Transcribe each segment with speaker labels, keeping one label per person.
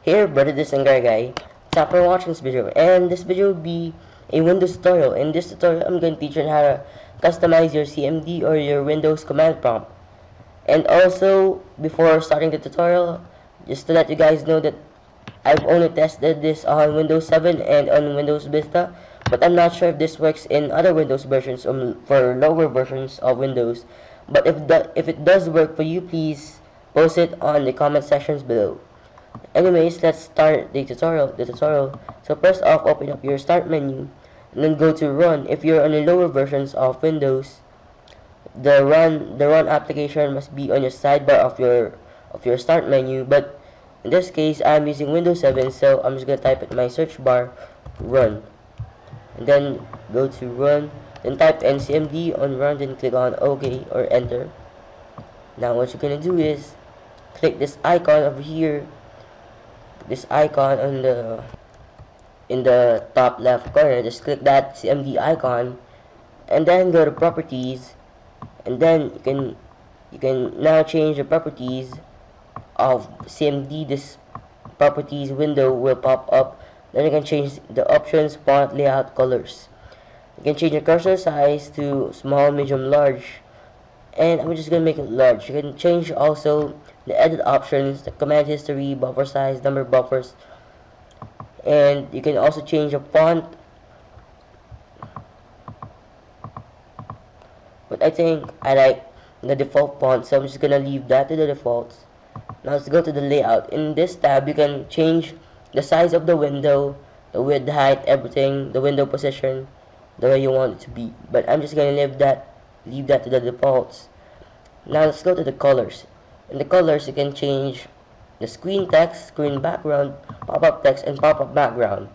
Speaker 1: Here, brother, this Inkai guy. Thanks for watching this video, and this video will be a Windows tutorial. In this tutorial, I'm going to teach you how to customize your CMD or your Windows command prompt. And also, before starting the tutorial, just to let you guys know that I've only tested this on Windows 7 and on Windows Vista, but I'm not sure if this works in other Windows versions or for lower versions of Windows. But if it does work for you, please post it on the comment sections below. Anyways, let's start the tutorial. So first off, open up your start menu and then go to run. If you're on the lower versions of Windows, the run application must be on your sidebar of your start menu, but in this case I'm using Windows 7, so I'm just gonna type in my search bar run, and then go to run, then type NCMD on run, then click on OK or enter. Now what you're gonna do is click this icon over here, this icon on in the top left corner. Just click that CMD icon and then go to properties, and then you can now change the properties of CMD. This properties window will pop up. Then you can change the options, font, layout, colors. You can change the cursor size to small, medium, large, and I'm just gonna make it large. You can change also the edit options, the command history, buffer size, number of buffers, and you can also change the font. But I think I like the default font, so I'm just gonna leave that to the defaults. Now let's go to the layout. In this tab, you can change the size of the window, the width, height, everything, the window position, the way you want it to be. But I'm just gonna leave that to the defaults. Now let's go to the colors. In the colors, you can change the screen text, screen background, pop-up text, and pop-up background.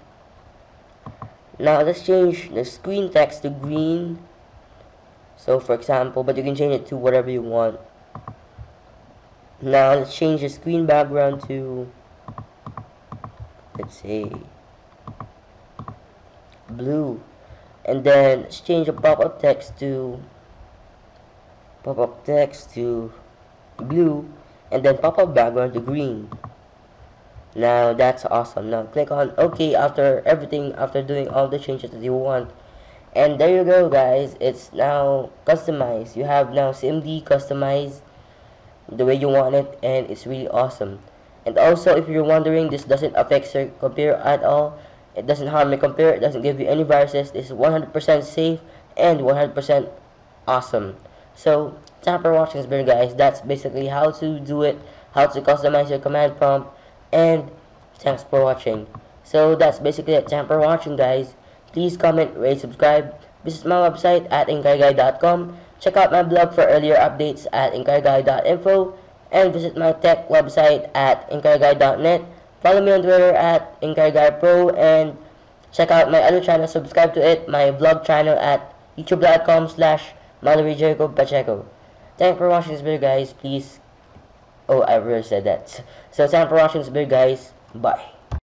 Speaker 1: Now let's change the screen text to green. So for example, but you can change it to whatever you want. Now let's change the screen background to, let's say, blue, and then let's change the pop-up text to blue, and then pop-up background to green. Now that's awesome. Now click on OK after doing all the changes that you want. And there you go, guys. It's now customized. You have now CMD customized the way you want it, and it's really awesome. And also, if you're wondering, this doesn't affect your computer at all. It doesn't harm your computer. It doesn't give you any viruses. This is 100% safe and 100% awesome. So thanks for watching this video, guys. That's basically how to do it, how to customize your command prompt, and thanks for watching. So that's basically it. Thanks for watching, guys. Please comment, rate, subscribe. Visit my website at inkaiguy.com. Check out my blog for earlier updates at inkaiguy.info. And visit my tech website at inkaiguy.net. Follow me on Twitter at inkaiguypro. And check out my other channel, subscribe to it, my vlog channel at youtube.com/MalloryJerichoPacheco. Thanks for watching this video, guys. Please. Oh, I already said that. So thanks for watching this video, guys. Bye.